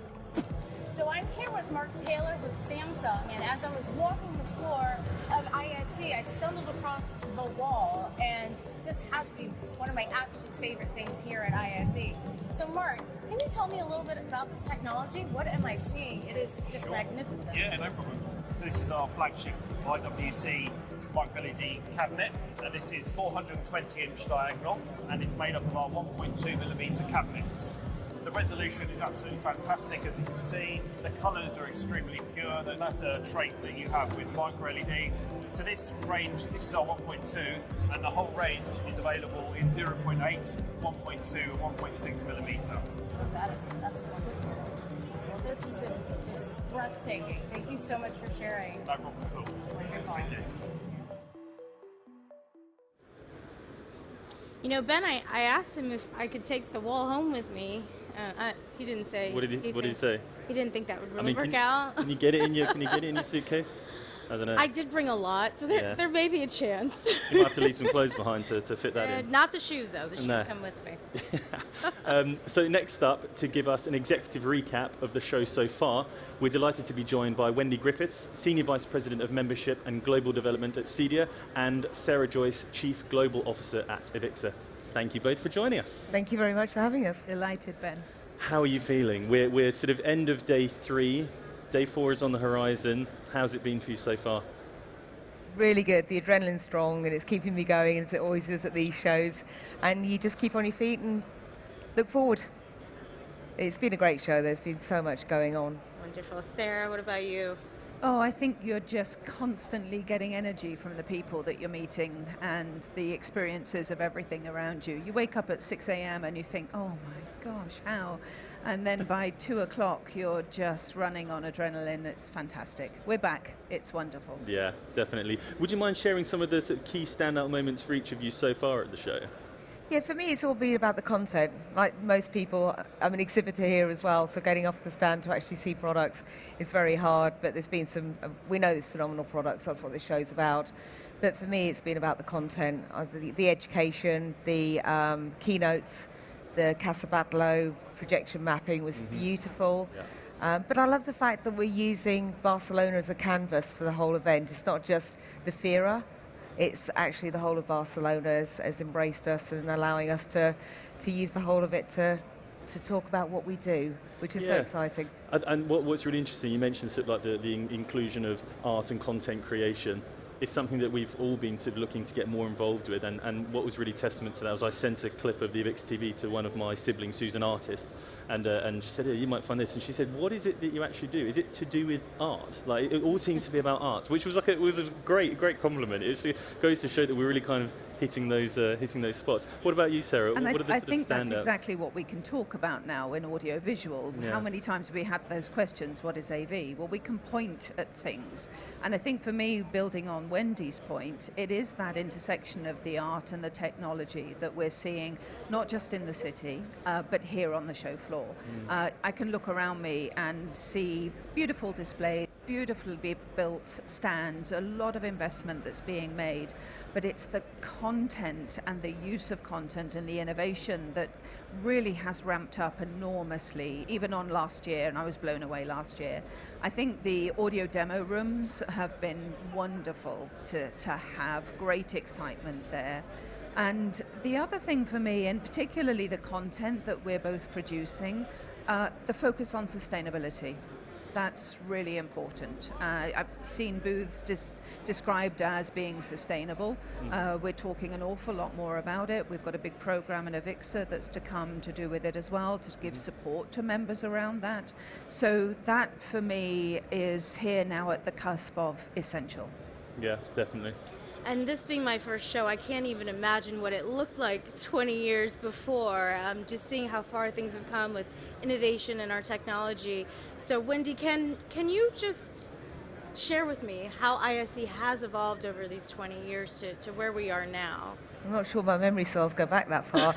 So I'm here with Mark Taylor with Samsung, and as I was walking the floor of ISE, I stumbled across the wall, and this has to be one of my absolute favorite things here at ISE. So Mark, can you tell me a little bit about this technology? What am I seeing? It is just magnificent. Yeah, no problem. So this is our flagship YWC micro LED cabinet, and this is 420-inch diagonal, and it's made up of our 1.2mm cabinets. The resolution is absolutely fantastic, as you can see. The colours are extremely pure. That's a trait that you have with micro LED. So this range, this is our 1.2, and the whole range is available in 0.8, 1.2, and 1.6mm. That's wonderful. Well, this has been just breathtaking. Thank you so much for sharing. No problem at all. Thank you. You know, Ben, I asked him if I could take the wall home with me. He didn't say. What did he say? He didn't think that would really work out. Can you get it in your suitcase? I don't know. I did bring a lot, so there may be a chance. You might have to leave some clothes behind to fit that in. Not the shoes, though. The shoes come with me. So next up, to give us an executive recap of the show so far, we're delighted to be joined by Wendy Griffiths, Senior Vice President of Membership and Global Development at CEDIA, and Sarah Joyce, Chief Global Officer at Avixa. Thank you both for joining us. Thank you very much for having us. Delighted, Ben. How are you feeling? We're sort of end of day 3. Day 4 is on the horizon. How's it been for you so far? Really good. The adrenaline's strong and it's keeping me going, as it always is at these shows. And you just keep on your feet and look forward. It's been a great show. There's been so much going on. Wonderful. Sarah, what about you? Oh, I think you're just constantly getting energy from the people that you're meeting and the experiences of everything around you. You wake up at 6 a.m. and you think, oh my gosh, how? And then by 2 o'clock, you're just running on adrenaline. It's fantastic. We're back. It's wonderful. Yeah, definitely. Would you mind sharing some of the sort of key standout moments for each of you so far at the show? Yeah, for me, it's all been about the content. Like most people, I'm an exhibitor here as well, so getting off the stand to actually see products is very hard, but there's been some, we know there's phenomenal products, that's what this show's about. But for me, it's been about the content, the education, the keynotes, the Casabatlo projection mapping was beautiful. Yeah. But I love the fact that we're using Barcelona as a canvas for the whole event. It's not just the FIRA. It's actually the whole of Barcelona has embraced us and allowing us to use the whole of it to talk about what we do, which is so exciting. And what's really interesting, you mentioned sort of like the inclusion of art and content creation. It's something that we've all been sort of looking to get more involved with, and what was really testament to that was I sent a clip of the Avixa TV to one of my siblings who's an artist, and she said, you might find this, and she said, what is it that you actually do? Is it to do with art? Like, it all seems to be about art, which was like it was a great compliment. It goes to show that we're really kind of hitting those spots. What about you, Sarah? And what are the I sort think of that's standouts? exactly what we can talk about now in audio-visual. Yeah. How many times have we had those questions, what is AV? Well, we can point at things. And I think for me, building on Wendy's point, it is that intersection of the art and the technology that we're seeing, not just in the city, but here on the show floor. I can look around me and see beautiful displays, beautifully built stands, a lot of investment that's being made, but it's the content and the use of content and the innovation that really has ramped up enormously, even on last year, and I was blown away last year. I think the audio demo rooms have been wonderful to have great excitement there. And the other thing for me, and particularly the content that we're both producing, the focus on sustainability. That's really important. I've seen booths described as being sustainable. We're talking an awful lot more about it. We've got a big program in Avixa that's to come to do with it as well, to give support to members around that. So that, for me, is here now at the cusp of essential. Yeah, definitely. And this being my first show, I can't even imagine what it looked like 20 years before, just seeing how far things have come with innovation and our technology. So Wendy, can you just share with me how ISE has evolved over these 20 years to where we are now? I'm not sure my memory cells go back that far.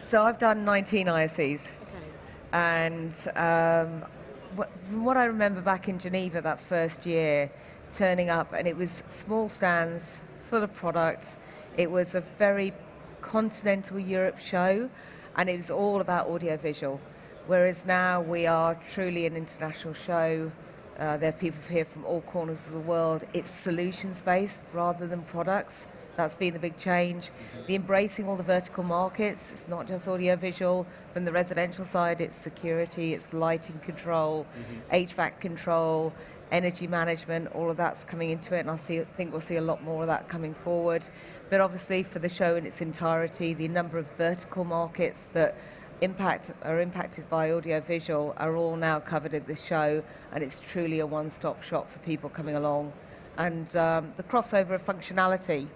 So I've done 19 ISEs. Okay. And from what I remember back in Geneva that first year, turning up, and it was small stands full of product. It was a very continental Europe show, and it was all about audiovisual. Whereas now we are truly an international show. There are people here from all corners of the world. It's solutions-based rather than products. That's been the big change. The embracing all the vertical markets. It's not just audiovisual. From the residential side, it's security, it's lighting control, HVAC control, energy management, all of that's coming into it, and I think we'll see a lot more of that coming forward. But obviously for the show in its entirety, the number of vertical markets that are impacted by audiovisual are all now covered in this show, and it's truly a one-stop shop for people coming along. And the crossover of functionality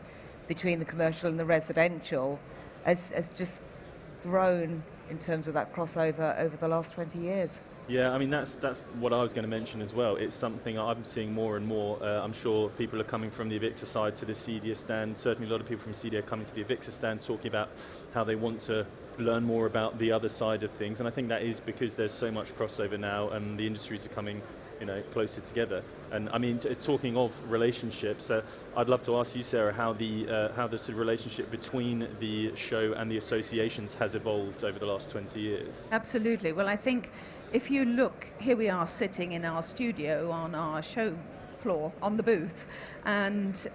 between the commercial and the residential has just grown in terms of that crossover over the last 20 years. Yeah, I mean, that's what I was going to mention as well. It's something I'm seeing more and more. I'm sure people are coming from the Avixa side to the CEDIA stand. Certainly a lot of people from CEDIA are coming to the Avixa stand talking about how they want to learn more about the other side of things. And I think that is because there's so much crossover now and the industries are coming closer together. And I mean, talking of relationships, I'd love to ask you, Sarah, how the sort of relationship between the show and the associations has evolved over the last 20 years. Absolutely. Well, I think if you look, here we are sitting in our studio on our show floor, on the booth, and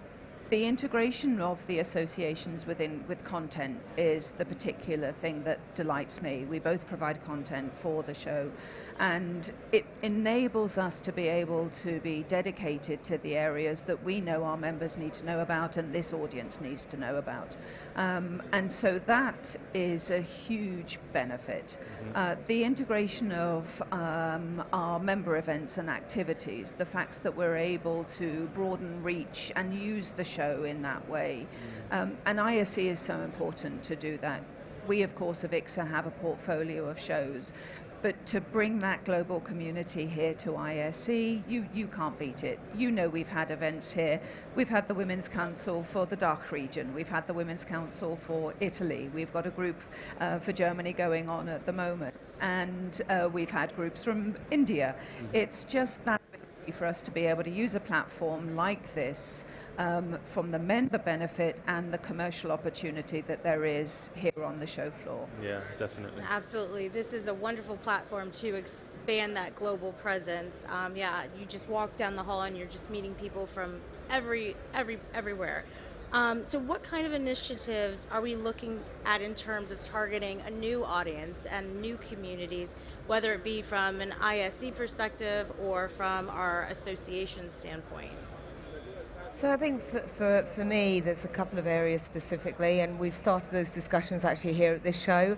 the integration of the associations with content is the particular thing that delights me. We both provide content for the show, and it enables us to be able to be dedicated to the areas that we know our members need to know about and this audience needs to know about. And so that is a huge benefit. The integration of our member events and activities, the fact that we're able to broaden reach and use the show in that way. And ISE is so important to do that. We, of course, Avixa have a portfolio of shows, but to bring that global community here to ISE, you can't beat it. You know, we've had events here. We've had the Women's Council for the DACH region. We've had the Women's Council for Italy. We've got a group for Germany going on at the moment. And we've had groups from India. It's just that ability for us to be able to use a platform like this from the member benefit and the commercial opportunity that there is here on the show floor. Yeah, definitely. Absolutely. This is a wonderful platform to expand that global presence. Yeah, you just walk down the hall and you're just meeting people from everywhere. So what kind of initiatives are we looking at in terms of targeting a new audience and new communities, whether it be from an ISE perspective or from our association standpoint? So I think for me, there's a couple of areas specifically, and we've started those discussions actually here at this show.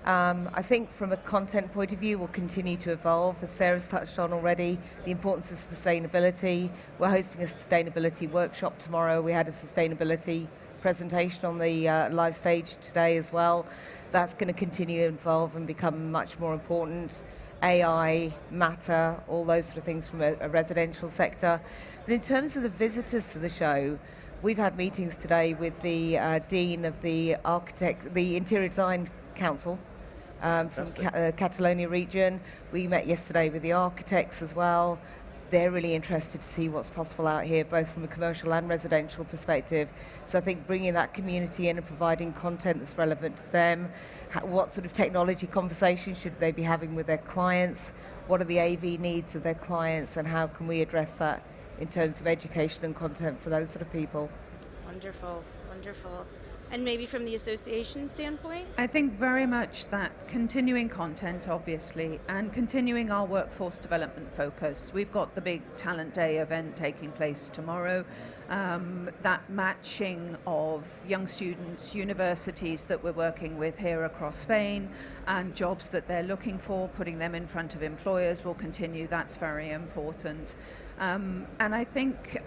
I think from a content point of view, we'll continue to evolve, as Sarah's touched on already, the importance of sustainability. We're hosting a sustainability workshop tomorrow. We had a sustainability presentation on the live stage today as well. That's going to continue to evolve and become much more important. AI, matter, all those sort of things from a residential sector. But in terms of the visitors to the show, we've had meetings today with the Dean of the Interior Design Council from Catalonia region. We met yesterday with the architects as well. they're really interested to see what's possible out here, both from a commercial and residential perspective. So I think bringing that community in and providing content that's relevant to them, what sort of technology conversations should they be having with their clients, what are the AV needs of their clients, and how can we address that in terms of education and content for those sort of people. Wonderful, wonderful. And maybe from the association standpoint? I think very much that continuing content, obviously, and continuing our workforce development focus. We've got the big Talent Day event taking place tomorrow. That matching of young students, universities that we're working with here across Spain, and jobs that they're looking for, putting them in front of employers will continue. That's very important. And I think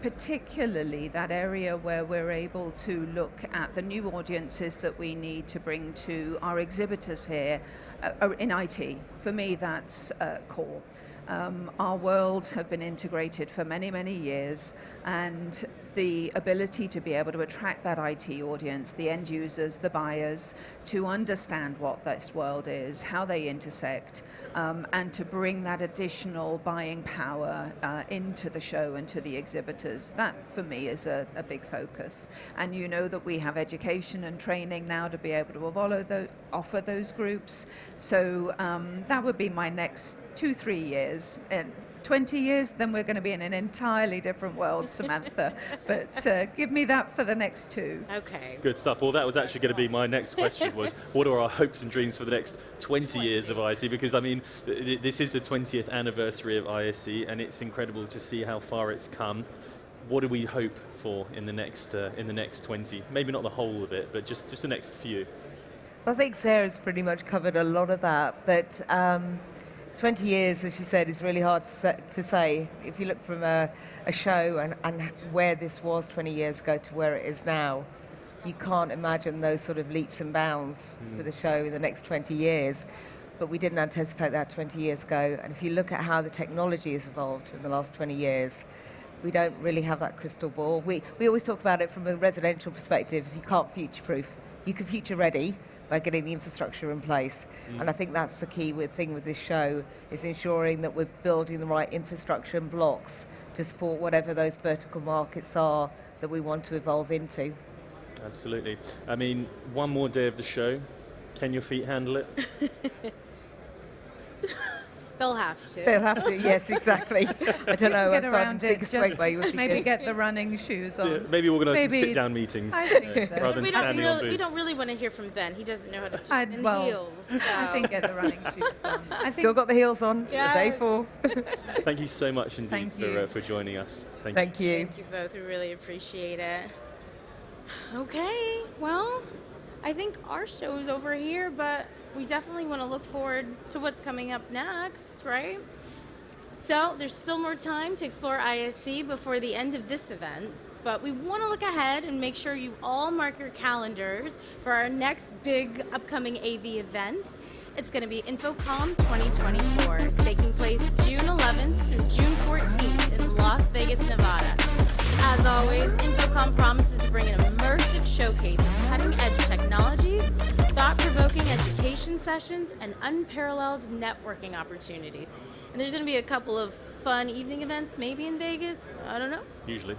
particularly that area where we're able to look at the new audiences that we need to bring to our exhibitors here in IT. For me, that's core. Our worlds have been integrated for many, many years, and the ability to be able to attract that IT audience, the end users, the buyers, to understand what this world is, how they intersect, and to bring that additional buying power into the show and to the exhibitors. That, for me, is a big focus. And you know that we have education and training now to be able to offer those groups. So that would be my next 2-3 years. And 20 years, then we're going to be in an entirely different world, Samantha. But give me that for the next 2. Okay. Good stuff. Well, that was actually going to be my next question, was what are our hopes and dreams for the next 20 years of ISE? Because, I mean, this is the 20th anniversary of ISE, and it's incredible to see how far it's come. What do we hope for in the next 20? Maybe not the whole of it, but just the next few. I think Sarah's pretty much covered a lot of that, but 20 years, as she said, is really hard to say. If you look from a show and where this was 20 years ago to where it is now, you can't imagine those sort of leaps and bounds for the show in the next 20 years. But we didn't anticipate that 20 years ago. And if you look at how the technology has evolved in the last 20 years, we don't really have that crystal ball. We always talk about it from a residential perspective, as you can't future-proof. You can future-ready by getting the infrastructure in place. And I think that's the key thing with this show, is ensuring that we're building the right infrastructure and blocks to support whatever those vertical markets are that we want to evolve into. Absolutely. I mean, one more day of the show. Can your feet handle it? They'll have to. They'll have to, yes, exactly. I don't know. Get around it. Just maybe get the running shoes on. Yeah, maybe organise some sit-down meetings rather than standing on boots. We don't really want to hear from Ben. He doesn't know how to do heels. So. I think get the running shoes on. Still got the heels on. Yes. Day 4. Thank you so much indeed for joining us. Thank you. Thank you both. We really appreciate it. Okay, well, I think our show is over here, but we definitely want to look forward to what's coming up next, right? So there's still more time to explore ISE before the end of this event, but we want to look ahead and make sure you all mark your calendars for our next big upcoming AV event. It's going to be InfoComm 2024, taking place June 11th through June 14th in Las Vegas, Nevada. As always, InfoComm promises to bring an immersive showcase of cutting-edge technologies, thought-provoking education sessions, and unparalleled networking opportunities. And there's going to be a couple of fun evening events, maybe in Vegas. I don't know. Usually.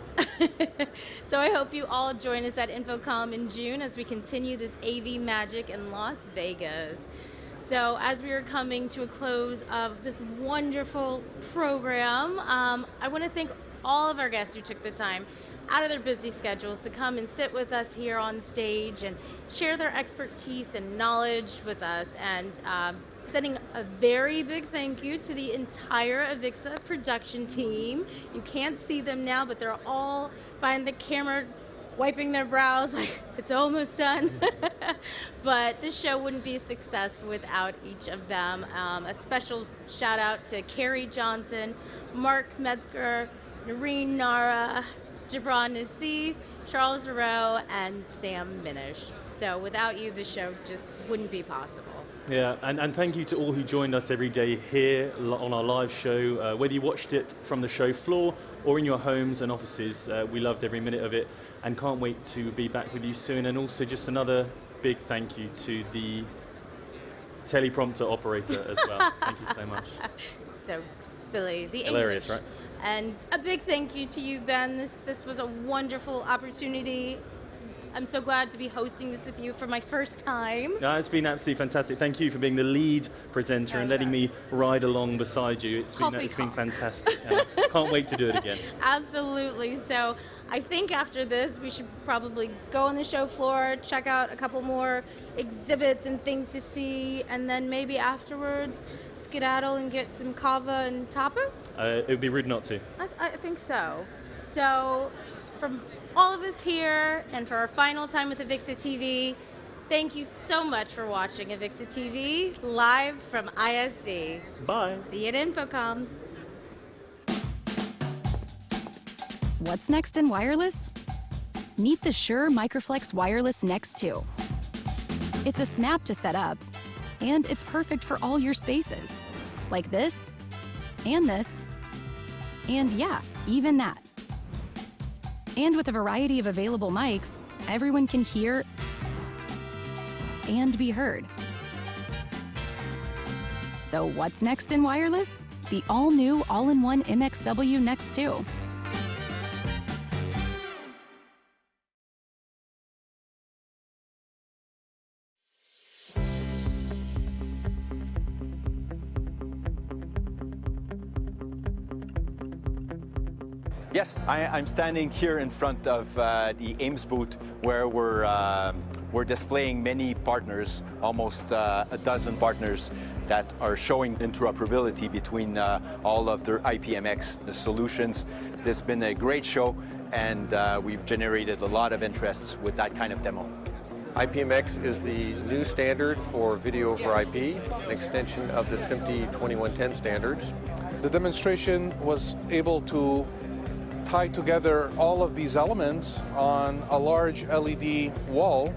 So I hope you all join us at InfoComm in June as we continue this AV magic in Las Vegas. So as we are coming to a close of this wonderful program, I want to thank all of our guests who took the time out of their busy schedules to come and sit with us here on stage and share their expertise and knowledge with us, and sending a very big thank you to the entire Avixa production team. You can't see them now, but they're all behind the camera wiping their brows like it's almost done. But this show wouldn't be a success without each of them. A special shout out to Carrie Johnson, Mark Metzger, Noreen Nara, Jeroen Nassif, Charles Rowe, and Sam Minish. So without you, the show just wouldn't be possible. Yeah, and thank you to all who joined us every day here on our live show. Whether you watched it from the show floor or in your homes and offices, we loved every minute of it and can't wait to be back with you soon. And also just another big thank you to the teleprompter operator as well. Thank you so much. silly. The Hilarious, English. right? And a big thank you to you, Ben. This was a wonderful opportunity. I'm so glad to be hosting this with you for my first time. No, it's been absolutely fantastic. Thank you for being the lead presenter and letting me ride along beside you. It's been fantastic. Can't wait to do it again. Absolutely. So I think after this, we should probably go on the show floor, check out a couple more exhibits and things to see, and then maybe afterwards skedaddle and get some kava and tapas? It would be rude not to. I think so. So from all of us here and for our final time with Avixa TV, thank you so much for watching Avixa TV live from ISE. Bye. See you at InfoComm. What's next in wireless? Meet the Shure Microflex Wireless Next 2. It's a snap to set up, and it's perfect for all your spaces. Like this, and yeah, even that. And with a variety of available mics, everyone can hear and be heard. So what's next in wireless? The all-new, all-in-one MXW Next 2. Yes, I'm standing here in front of the Ames booth where we're displaying many partners, almost a dozen partners that are showing interoperability between all of their IPMX solutions. This has been a great show, and we've generated a lot of interests with that kind of demo. IPMX is the new standard for video over IP, an extension of the SMPTE 2110 standards. The demonstration was able to tie together all of these elements on a large LED wall,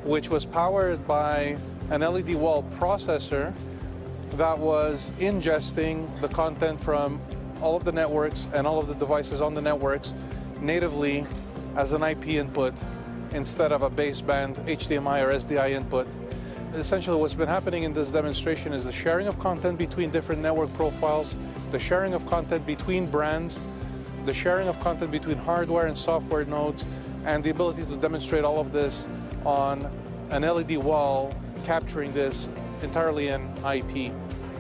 which was powered by an LED wall processor that was ingesting the content from all of the networks and all of the devices on the networks natively as an IP input instead of a baseband HDMI or SDI input. Essentially what's been happening in this demonstration is the sharing of content between different network profiles, the sharing of content between brands, the sharing of content between hardware and software nodes, and the ability to demonstrate all of this on an LED wall, capturing this entirely in IP.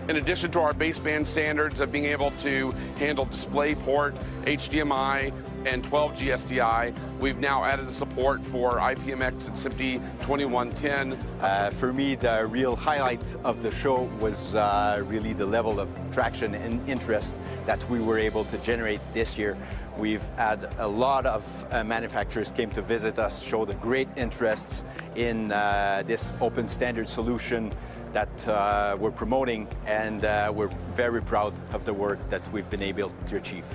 In addition to our baseband standards of being able to handle DisplayPort, HDMI, and 12G SDI, we've now added the support for IPMX and SMPTE 2110. For me, the real highlight of the show was really the level of traction and interest that we were able to generate this year. We've had a lot of manufacturers came to visit us, showed a great interests in this open standard solution that we're promoting, and we're very proud of the work that we've been able to achieve.